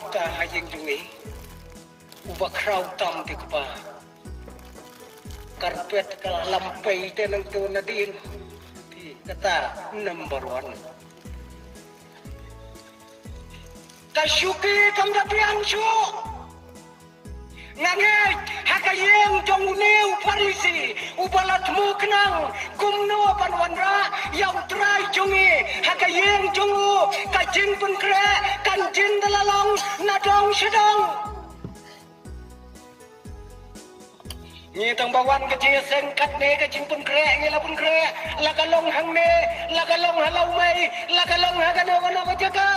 ta hayeng jungi uba kraw tam ti pa karpet kala lampay tenang to na din ti kata number 1 kasyuki kam dapian syu ngangay hakayeng jong new parisi ubalat mo kenang kumno panwanra yaw try jongi hakayeng jongu kajin pun kre kanjin dalalong nadong sedong tang bawan kecil sengkat ne kajin pun kre ngela pun kre lakalong hang ne lakalong halau mai lakalong hagano kono jaga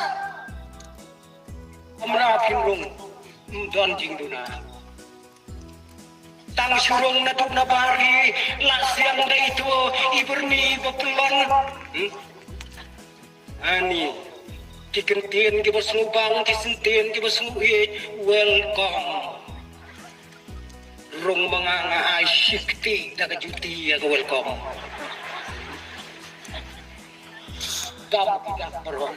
amra pinrung don jing duna tang surung na duk na bari la siang da itu iberni bepelon ani dikentien ki basubang disentien ki basuhi welcome rung manganga asyikti da kajuti ya welcome gam tidak perong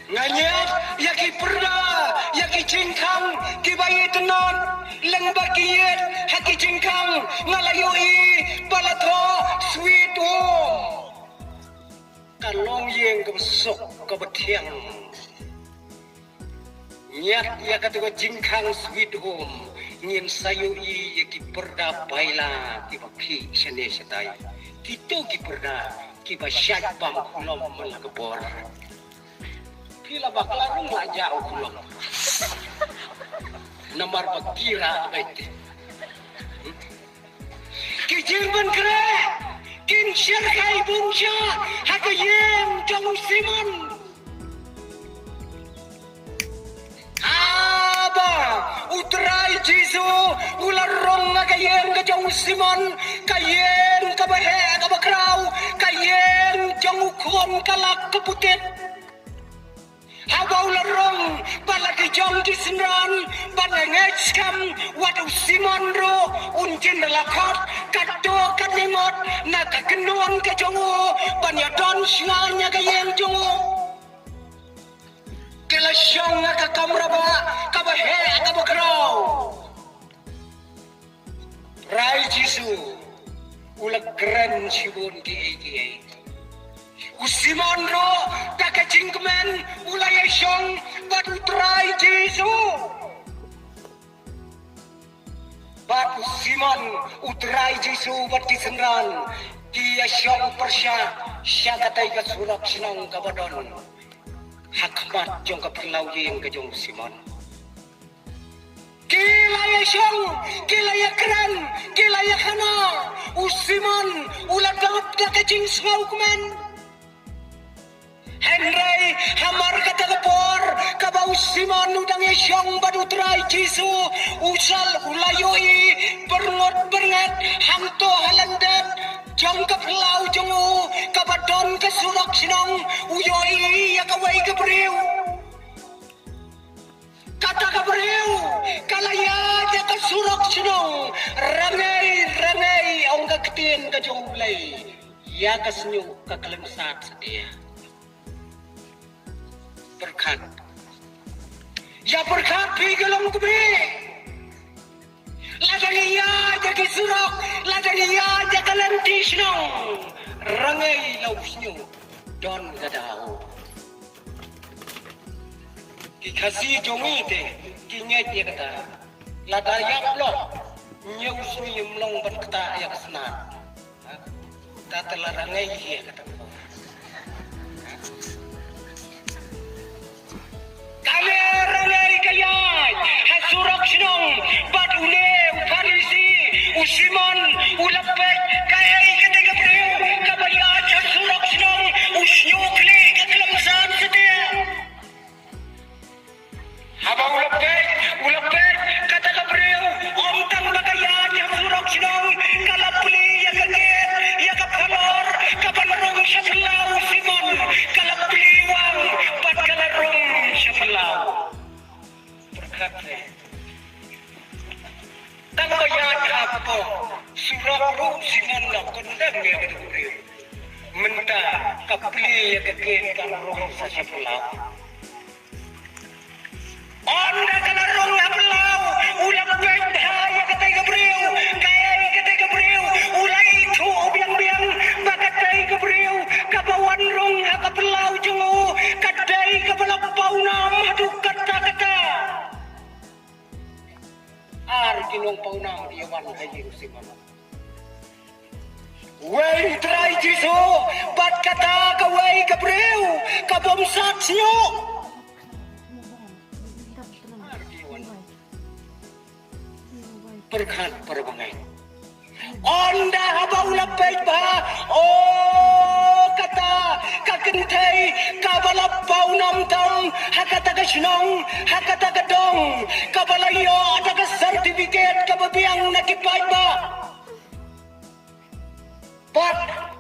nganyat yaki perda yaki cingkang ki bayi tenon leng bakiyet haki cingkang ngalayoi balatho sweet home kalong yeng kebesok kebetiang nyat ya kata cingkang sweet home ngin sayoi yaki perda baila ki baki sene setai kito ki perda ki basyat bang kulom melakebor kila bakalarung aja ukulong namar bakira baik kijimban kre kin syarkai bungsya hakayem jong simon aba utrai jisu ularong hakayem ke jong simon kayem kabahe kabakrau kayem jong ukon kalak keputet Habau larong palagi jong di senran panengej kam wadu simon ro unjin lakot kado kaningot na kakenuan ke jongo panyadon syalnya ke yang jongo kelasyong ka kamraba kabahe kabakrau rai jisu ulag keren sibun ki usimon ro kakacingkemen ulaya syong batu try jisu batu simon utrai jisu bati senran dia syong persya syagatai ka surak sinong kabadon hakmat jong ka perlau yeng ka jong simon kilaya syong kilaya keren kilaya khana usimon uladap kakacing sngaukemen Henry hamar kata kepor kabau simon udang esyong badu trai jisu usal ulayoi berngot berngat hanto halandet jong kepelau jongu kabadon kesurak sinong uyoi ya kawai kebriu kata kebriu kalaya ya kesurak sinong rangai ong keketin ke jong ulai ya kesenyu kekelemsat setia berkat ya berkat pigelong kebe ladariya jadi surok ladariya jadi lentisno rangai lausnyo don gadao kikasi jongi te kinyet ya kata ladariya lo nyusui mlong ban kata ya kesnat kata larangai ya kata Kamerangai kayay hasurak sinong badune uparisi usimon ulapet kayay ketika priyo kabayat hasurak sinong usnyukli kekelamsan setia habang ulapet kata kapriyo omtang bagayat hasurak sinong kalapli ya kaget ya kapalor kapanarong syaflaw simon kalapliwang patkalarong syaflaw berkata tanggayat apa surah ruh simon na kondang ya kategori menta kapli ya kaget kalarong syaflaw Onda kalarong aplaw, ulang bendaya katay Gabriel, kayay katay Gabriel, ulay ito biang-biang, bakatay Gabriel, kabawan rong akaplaw jungo, katay kabalapaw na maduk kata-kata. Ginong paunang iyawan ay Jerusalem. Way try Jisu, bat kata kaway Gabriel, kabomsat siyo. Berkat perbangai. Onda habaw lapay ba? Oh kata kakentay kabalapaw namtam hakataga sinong hakataga dong kabalayo ataga sertifikat kababiang nakipay ba? Pat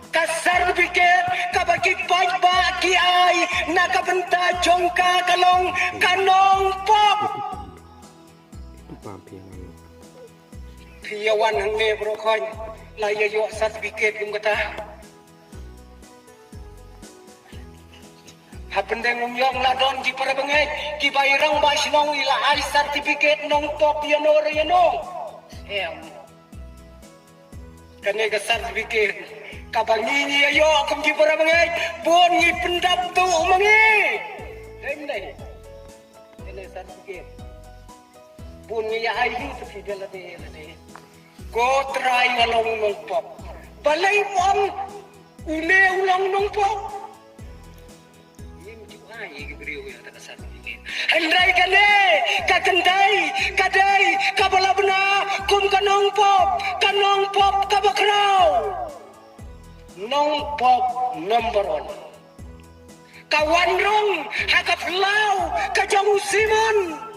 ka sertifikat kabakipay ba kiay nakabenta jongka kalong kanong pop. Piyawan ang nebro koy layayo sertifikat yung kata. Hapendeng umyong ladon di para bangay kibayrang ba sinong ilaay sertifikat nong pop yanor yanong. Kanay ka sertifikat kabangini ayo akong di para bangay bon ngipendap tu umangi. Dahil sertifikat bon ngiyay hito si dalade. Go try ngalong nong pop. Balay mo ang ulang nong pop. Ini Gabriel yang tak kesal ini. Andai kane, kakentai, kadai, kabalabna, kum kanong pop kabakraw. Nong pop number 1. Kawan rong, hakaflaw, kajang Simon.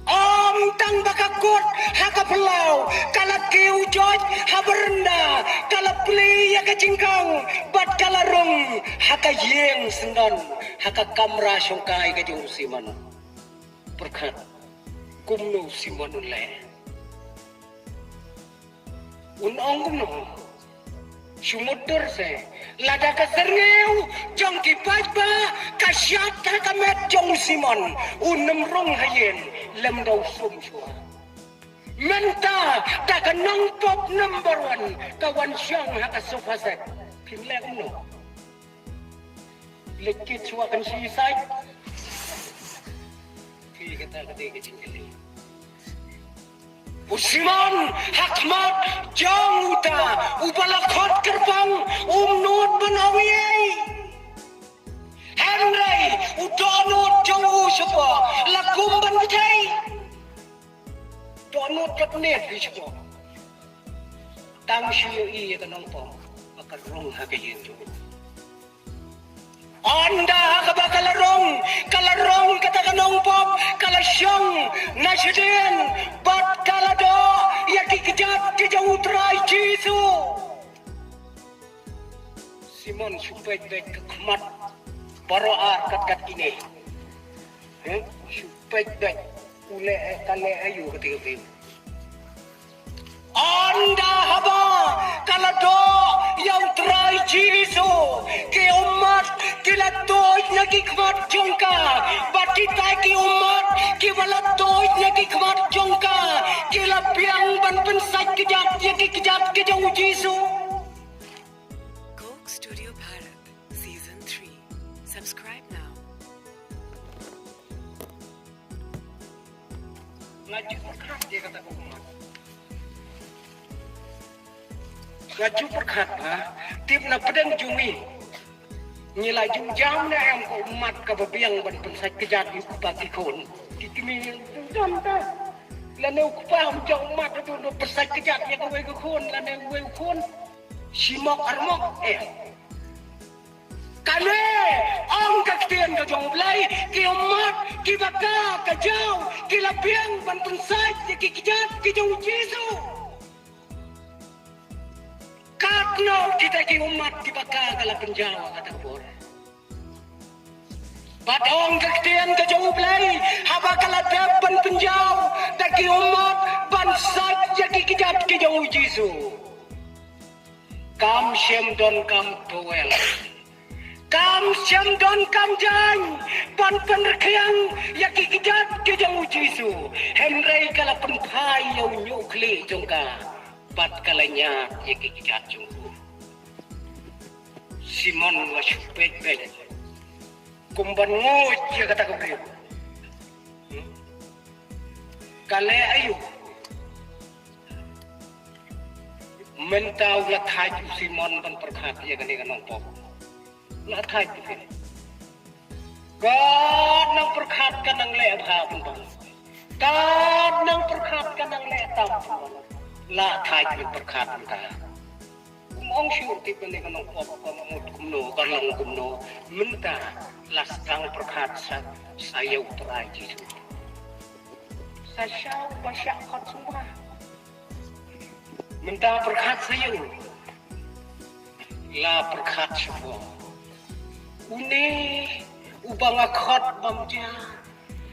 Om tang bakakut hakaplau kalakiu joj haberenda kalapli ya kacingkang bat kalarung hakayeng sendon hakakamra syongkai kajung siman berkat kumno siman le unong kumno sumudur se lada kaserngeu jong kipat ba kasyat kamet jong simon unem rong hayen lem daw sum shua menta daga nong pop number 1 kawan syang haka sofasek pinlek no lekit shua kan sisai ki kata kete kecil Usiman hakmat jong uta ubalakot kerbang umnut benawiyai Henry udonut jong usapa lakum banwitai donut katnet bisapa tang siyo iya kanong po makarong hagayin to Anda kabakalarong kalarong katakanong pop kalasyang nasyadin bat kalado yakikijat kijau try Jisu Simon supay dek kekmat baroar kat ini supay dek ule kale ayu ketika pim Anda haba kalado yang try Jisu ke umat kilatoy nagikmat jongka batitay ki umat kibalatoy nagikmat jongka kilapiang ban pensay kejap yakikijap kejau Jisu Coke Studio Bharat Season 3 Subscribe now Ngaju perkat dia kata umat Ngaju perkat tip na pedang jumi Nilai jam na yang ko umat kababiang ban pensay kejat yu kubati kon kikimi dam ta lane ko pa am jang umat tu no pensay kejat ya ko ko kon lane we kon simok armok kane ang kaktian ka jong blai ki umat ki baka ka jaw ki labiang ban pensay ki kejat ki jong Jesu Katno kita ki umat di baka kala penjawa kata bor. Badong kaktian ke jauh belai, haba kala dapan penjau, daki umat bansat jaki kijat ki jauh Jisu. Kam syem don kam tuel, Kam siam don kam jang pan penerkayang yaki kijat kejang ujisu hemrei kala penpai yang nyukli jongka bat kalanya yaki kijat jongku Simon wasupet bek kumban ngoj ya kata kau kale ayu mentau la thai Simon ban perkhat ya kani kanong pop la thai tu God nang perkhat kanang le bha pun bang God nang perkhat kanang le tam la thai tu perkhat ta mong syur ti kani kanong pop pamut kumno kanang kumno menta las tang perkhat sa sayau terai jisu sa basya khat semua menta perkhat sayau la perkhat semua Uni ubang akot bamja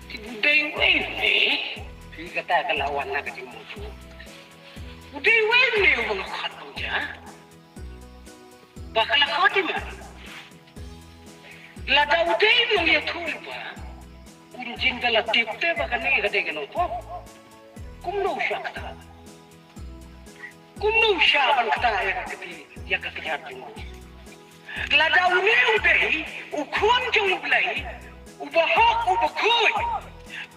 budai wene di kata kelawan nak musuh budai wene ubang akot bamja bakal akot ima la daudai mong ya tulba kunjin kala tipte bakal ni kata kenopo kumno syakta kumno syaban kata ya kati ya kekejar jumlah Ladau ni udai, ukuan jauh belai, ubahok ubakui,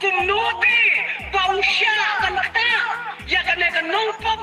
kumnoti, bau syak kan kata, ya kan nongpop